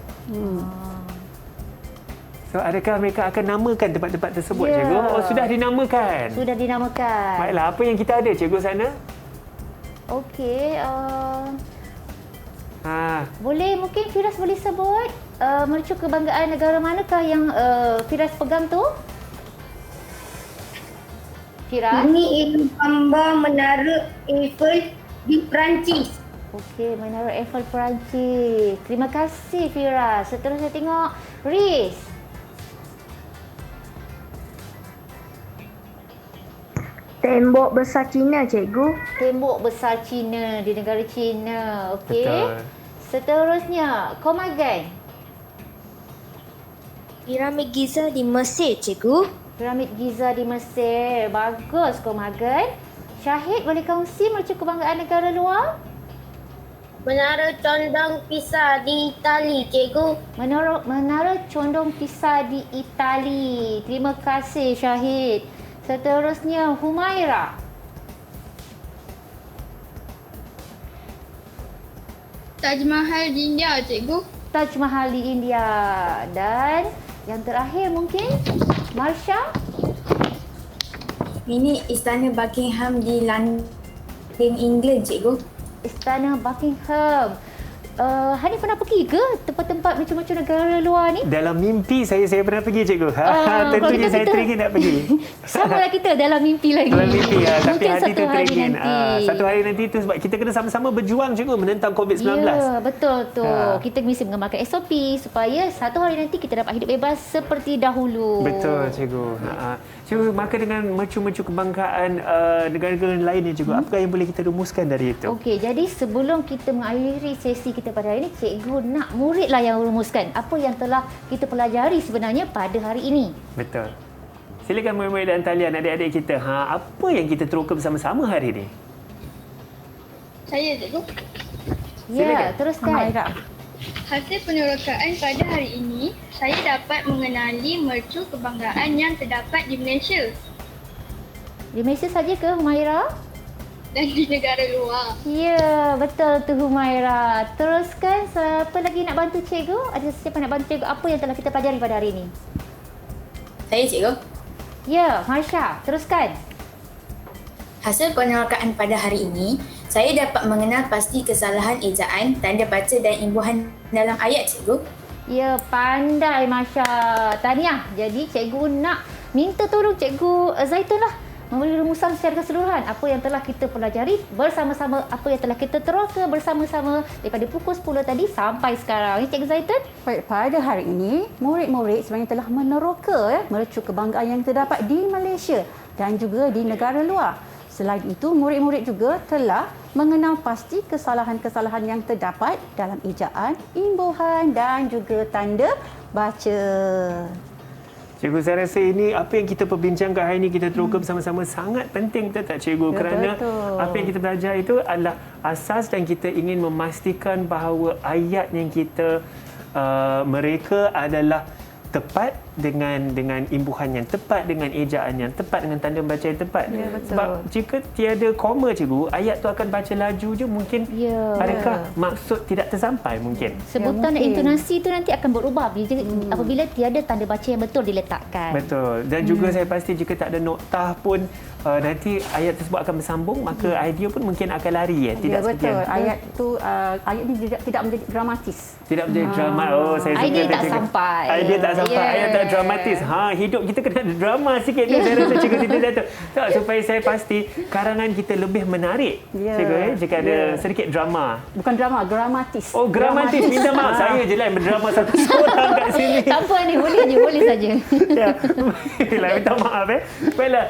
So, adakah mereka akan namakan tempat-tempat tersebut, cikgu? Oh, sudah dinamakan. Sudah dinamakan. Baiklah, apa yang kita ada, cikgu, sana? Okey. Boleh, mungkin Firas boleh sebut mercu kebanggaan negara manakah yang Firas pegang tu? Firas? Ini ialah gambar Menara Eiffel di Perancis. Okey, Menara Eiffel Perancis. Terima kasih Firas. Seterusnya tengok Riz. Tembok besar Cina, cikgu. Tembok besar Cina di negara China. Okey. Betul. Seterusnya, Komagan. Piramid Giza di Mesir, cikgu. Piramid Giza di Mesir. Bagus, Komagan. Syahid, boleh kongsi mercu kebanggaan negara luar? Menara Condong Pisa di Itali, cikgu. Menara Condong Pisa di Itali. Terima kasih, Syahid. Seterusnya, Humaira. Taj Mahal di India, cikgu. Taj Mahal di India. Dan yang terakhir mungkin Marsha. Ini Istana Buckingham di London, England, cikgu. Istana Buckingham. Hanif pernah pergi ke tempat-tempat macam-macam negara luar ni? Dalam mimpi saya pernah pergi, cikgu. Tentunya saya teringin nak pergi. Samalah kita dalam mimpi lagi. Dalam mimpi, tapi Mungkin hati satu tu hari teringin. nanti. Satu hari nanti tu sebab kita kena sama-sama berjuang, cikgu, menentang COVID-19. Ya, betul tu. Kita mesti mengamalkan SOP supaya satu hari nanti kita dapat hidup bebas seperti dahulu. Betul, cikgu. Cikgu, maka dengan mercu-mercu kebanggaan negara-negara lain ni, cikgu, apakah yang boleh kita rumuskan dari itu? Okey, jadi sebelum kita mengakhiri sesi kita pada hari ini, cikgu nak muridlah yang rumuskan apa yang telah kita pelajari sebenarnya pada hari ini. Betul. Silakan murid-murid dan talian, adik-adik kita. Apa yang kita teroka bersama-sama hari ini? Saya, cikgu. Ya, teruskan. Hasil penerokaan pada hari ini, saya dapat mengenali mercu kebanggaan yang terdapat di Malaysia. Di Malaysia saja ke, Humaira? Dan di negara luar. Ya, betul tu Humaira. Teruskan, siapa lagi nak bantu cikgu? Ada siapa nak bantu cikgu? Apa yang telah kita pelajari pada hari ini? Saya, cikgu. Ya, Marsha, teruskan. Hasil penerokaan pada hari ini, saya dapat mengenal pasti kesalahan ejaan, tanda baca dan imbuhan dalam ayat, cikgu. Ya, pandai Marsha. Tahniah. Jadi cikgu nak minta tolong cikgu Zaitun lah memberi rumusan secara keseluruhan apa yang telah kita pelajari bersama-sama, apa yang telah kita teroka bersama-sama daripada pukul 10 tadi sampai sekarang. Ya, Cikgu Zaitun? Baik, pada hari ini, murid-murid sebenarnya telah meneroka mercu kebanggaan yang terdapat di Malaysia dan juga di negara luar. Selain itu, murid-murid juga telah mengenal pasti kesalahan-kesalahan yang terdapat dalam ejaan, imbuhan dan juga tanda baca. Cikgu, saya rasa ini apa yang kita perbincangkan hari ini, kita teroka bersama-sama sangat penting, betul tak, cikgu? Kerana apa yang kita belajar itu adalah asas dan kita ingin memastikan bahawa ayat yang kita mereka adalah tepat dengan imbuhan yang tepat, dengan ejaan yang tepat, dengan tanda baca yang tepat. Ya, betul. Sebab jika tiada koma, cikgu, ayat tu akan baca laju je, mungkin adakah maksud tidak tersampai mungkin. Sebutan dan intonasi itu nanti akan berubah apabila tiada tanda baca yang betul diletakkan. Betul. Dan juga saya pasti jika tak ada noktah pun nanti ayat tersebut akan bersambung, maka idea pun mungkin akan lari. Tidak betul. Ayat tu ayat ini tidak menjadi dramatis. Tidak menjadi drama. Oh, saya suka idea tak cikgu. sampai. Idea tak sampai. Ayat tak agak dramatis. Hidup kita kena ada drama sikit ni. Saya rasa Cikgu Siti Zaitun. Tak, supaya saya pasti karangan kita lebih menarik. Cikgu, jika ada sedikit drama. Bukan drama, gramatis. Oh, gramatis. Minta maaf. Saya je lah yang berdrama satu seorang kat sini. Tak apa ni, boleh saja. Ya, baiklah, minta maaf. Baiklah,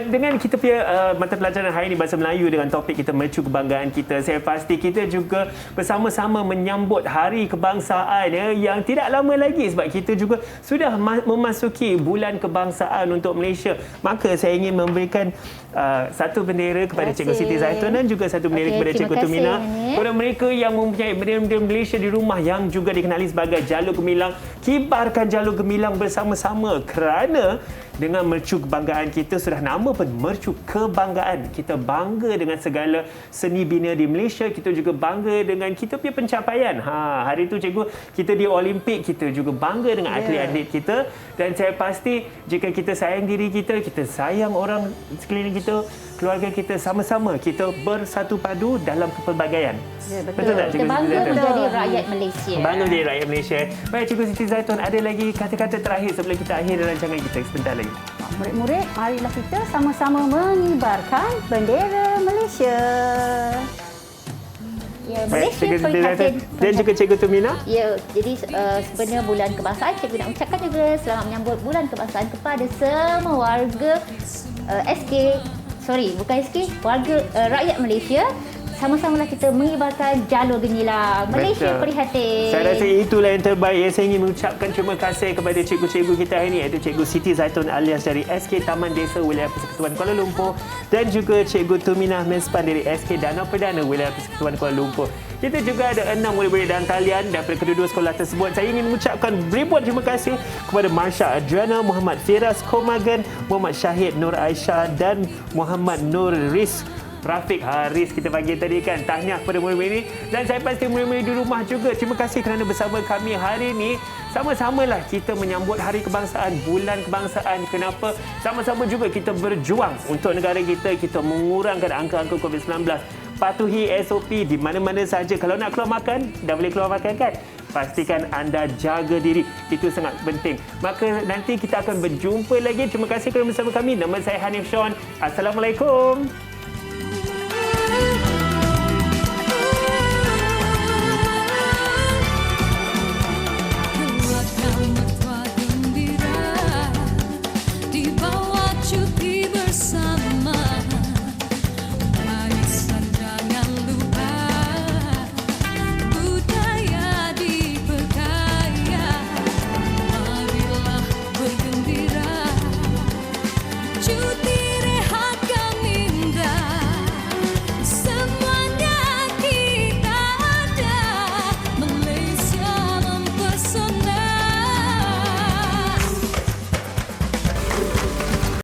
dengan kita punya mata pelajaran hari ini Bahasa Melayu dengan topik kita mercu kebanggaan kita, saya pasti kita juga bersama-sama menyambut Hari Kebangsaan yang tidak lama lagi sebab kita juga sudah memasuki bulan kebangsaan untuk Malaysia. Maka saya ingin memberikan satu bendera kepada Cikgu Siti Zaitun dan juga satu bendera kepada Cikgu Tumina. Kepada mereka yang mempunyai bendera-bendera Malaysia di rumah yang juga dikenali sebagai Jalur Gemilang, kibarkan Jalur Gemilang bersama-sama kerana dengan mercu kebanggaan kita, sudah nama pun mercu kebanggaan. Kita bangga dengan segala seni bina di Malaysia, kita juga bangga dengan kita punya pencapaian. Hari itu cikgu, kita di Olimpik, kita juga bangga dengan atlet-atlet kita, dan saya pasti jika kita sayang diri kita, kita sayang orang sekeliling kita, keluarga kita, sama-sama kita bersatu padu dalam kepelbagaian. Ya, betul tak Kita Cikgu bangga Siti Zaitun? menjadi rakyat Malaysia. Bangga menjadi rakyat Malaysia. Baik Cikgu Siti Zaitun, ada lagi kata-kata terakhir sebelum kita akhiri rancangan kita sebentar lagi. Murid-murid, marilah kita sama-sama mengibarkan bendera Malaysia. Ya, Baik, Malaysia Cikgu Siti Zaitun prihatin. dan juga Cikgu Tumina. Ya, jadi sebenarnya bulan kebangsaan, cikgu nak ucapkan juga selamat menyambut bulan kebangsaan kepada semua warga warga rakyat Malaysia. Sama-samalah kita mengibarkan Jalur Gemilang. Malaysia prihatin. Saya rasa itulah yang terbaik. Saya ingin mengucapkan terima kasih kepada cikgu-cikgu kita hari ini, iaitu Cikgu Siti Zaitun alias dari SK Taman Desa Wilayah Persekutuan Kuala Lumpur dan juga Cikgu Tuminah Mespan dari SK Danau Perdana Wilayah Persekutuan Kuala Lumpur. Kita juga ada 6 murid-murid dan talian daripada kedua-dua sekolah tersebut. Saya ingin mengucapkan ribuan terima kasih kepada Marsha Adriana, Muhammad Firas Komagan, Muhammad Syahid Nur Aisyah dan Muhammad Nur Rafiq Haris kita panggil tadi kan. Tahniah kepada murid-murid ini, dan saya pasti murid-murid di rumah juga terima kasih kerana bersama kami hari ini. Sama-samalah kita menyambut Hari Kebangsaan, bulan kebangsaan. Kenapa? Sama-sama juga kita berjuang untuk negara kita, kita mengurangkan angka-angka COVID-19. Patuhi SOP di mana-mana saja. Kalau nak keluar makan, dah boleh keluar makan kan? Pastikan anda jaga diri. Itu sangat penting. Maka nanti kita akan berjumpa lagi. Terima kasih kerana bersama kami. Nama saya Hanif Sean. Assalamualaikum.